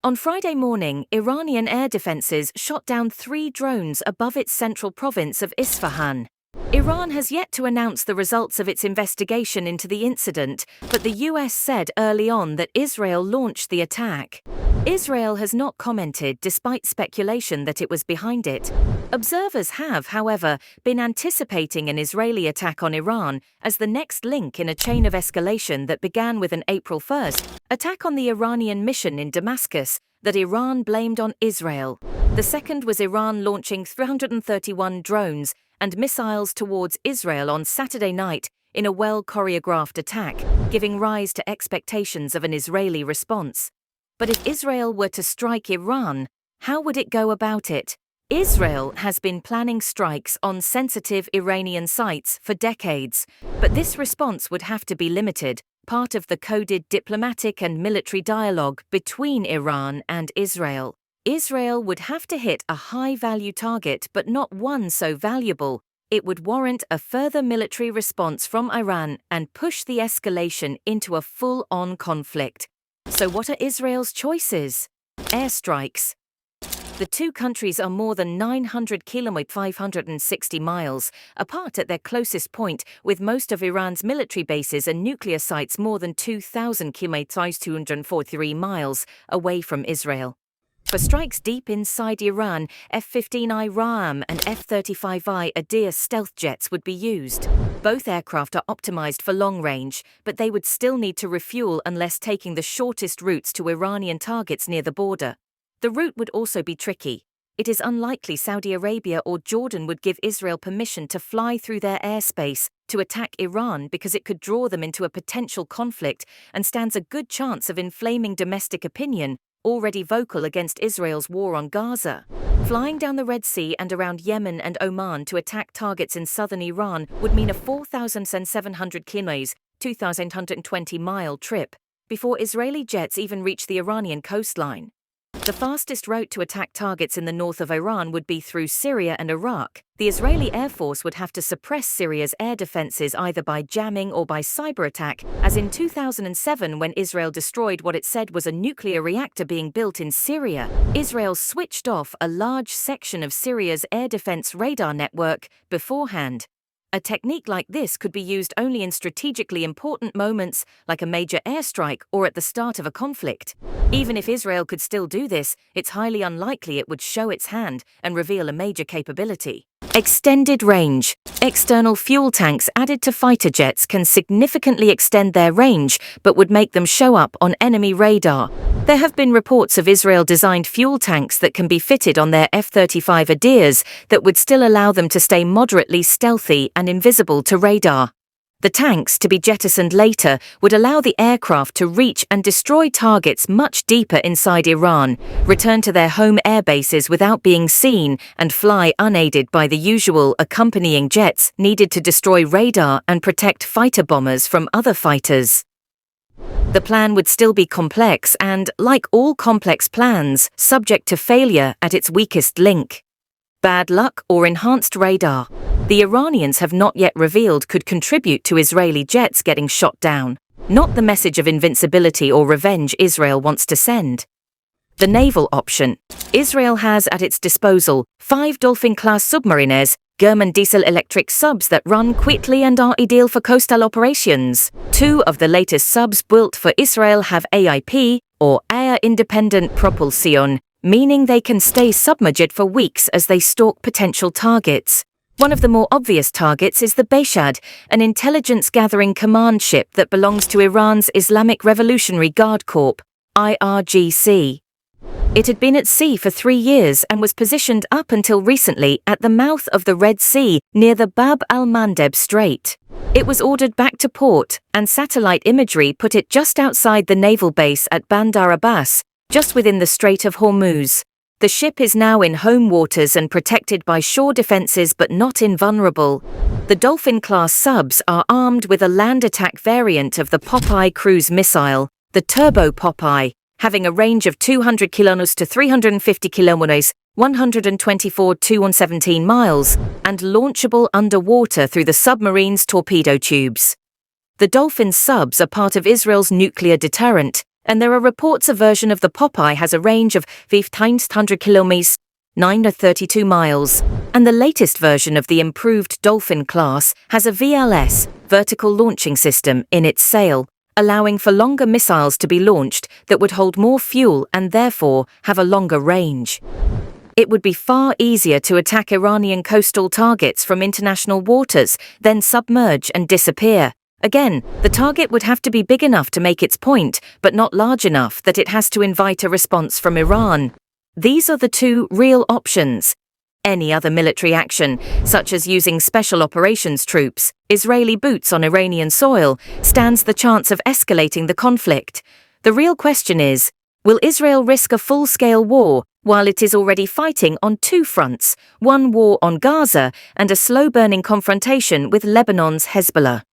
On Friday morning, Iranian air defenses shot down 3 drones above its central province of Isfahan. Iran has yet to announce the results of its investigation into the incident, but the US said early on that Israel launched the attack. Israel has not commented despite speculation that it was behind it. Observers have, however, been anticipating an Israeli attack on Iran as the next link in a chain of escalation that began with an April 1st attack on the Iranian mission in Damascus that Iran blamed on Israel. The second was Iran launching 331 drones and missiles towards Israel on Saturday night in a well-choreographed attack, giving rise to expectations of an Israeli response. But if Israel were to strike Iran, how would it go about it? Israel has been planning strikes on sensitive Iranian sites for decades, but this response would have to be limited, part of the coded diplomatic and military dialogue between Iran and Israel. Israel would have to hit a high-value target, but not one so valuable. It would warrant a further military response from Iran and push the escalation into a full-on conflict. So what are Israel's choices? Airstrikes. The two countries are more than 900 kilometers (560 miles) apart at their closest point, with most of Iran's military bases and nuclear sites more than 2,000 kilometers (243 miles) away from Israel. For strikes deep inside Iran, F-15I Ram and F-35I Adir stealth jets would be used. Both aircraft are optimized for long range, but they would still need to refuel unless taking the shortest routes to Iranian targets near the border. The route would also be tricky. It is unlikely Saudi Arabia or Jordan would give Israel permission to fly through their airspace to attack Iran because it could draw them into a potential conflict and stands a good chance of inflaming domestic opinion, already vocal against Israel's war on Gaza. Flying down the Red Sea and around Yemen and Oman to attack targets in southern Iran would mean a 4,700 kilometers (2,120-mile) trip before Israeli jets even reach the Iranian coastline. The fastest route to attack targets in the north of Iran would be through Syria and Iraq. The Israeli Air Force would have to suppress Syria's air defenses either by jamming or by cyber attack, as in 2007 when Israel destroyed what it said was a nuclear reactor being built in Syria. Israel switched off a large section of Syria's air defense radar network beforehand. A technique like this could be used only in strategically important moments, like a major airstrike or at the start of a conflict. Even if Israel could still do this, it's highly unlikely it would show its hand and reveal a major capability. Extended range. External fuel tanks added to fighter jets can significantly extend their range, but would make them show up on enemy radar. There have been reports of Israel-designed fuel tanks that can be fitted on their F-35 Adirs that would still allow them to stay moderately stealthy and invisible to radar. The tanks, to be jettisoned later, would allow the aircraft to reach and destroy targets much deeper inside Iran, return to their home air bases without being seen, and fly unaided by the usual accompanying jets needed to destroy radar and protect fighter bombers from other fighters. The plan would still be complex and, like all complex plans, subject to failure at its weakest link. Bad luck or enhanced radar. The Iranians have not yet revealed could contribute to Israeli jets getting shot down, not the message of invincibility or revenge Israel wants to send. The naval option. Israel has at its disposal 5 Dolphin-class submarines, German diesel-electric subs that run quickly and are ideal for coastal operations. 2 of the latest subs built for Israel have AIP, or Air-Independent Propulsion, meaning they can stay submerged for weeks as they stalk potential targets. One of the more obvious targets is the Bayshad, an intelligence-gathering command ship that belongs to Iran's Islamic Revolutionary Guard Corps, IRGC. It had been at sea for 3 years and was positioned up until recently at the mouth of the Red Sea near the Bab al-Mandeb Strait. It was ordered back to port, and satellite imagery put it just outside the naval base at Bandar Abbas, just within the Strait of Hormuz. The ship is now in home waters and protected by shore defenses but not invulnerable. The Dolphin-class subs are armed with a land attack variant of the Popeye cruise missile, the Turbo Popeye, having a range of 200 kilometers to 350 kilometers, 124 to 117 miles, and launchable underwater through the submarine's torpedo tubes. The Dolphin subs are part of Israel's nuclear deterrent, and there are reports a version of the Popeye has a range of 1,500 kilometers, 932 miles, and the latest version of the improved Dolphin class has a VLS, vertical launching system, in its sail, allowing for longer missiles to be launched that would hold more fuel and therefore have a longer range. It would be far easier to attack Iranian coastal targets from international waters than submerge and disappear. Again, the target would have to be big enough to make its point, but not large enough that it has to invite a response from Iran. These are the two real options. Any other military action, such as using special operations troops, Israeli boots on Iranian soil, stands the chance of escalating the conflict. The real question is, will Israel risk a full-scale war while it is already fighting on two fronts, one war on Gaza and a slow-burning confrontation with Lebanon's Hezbollah?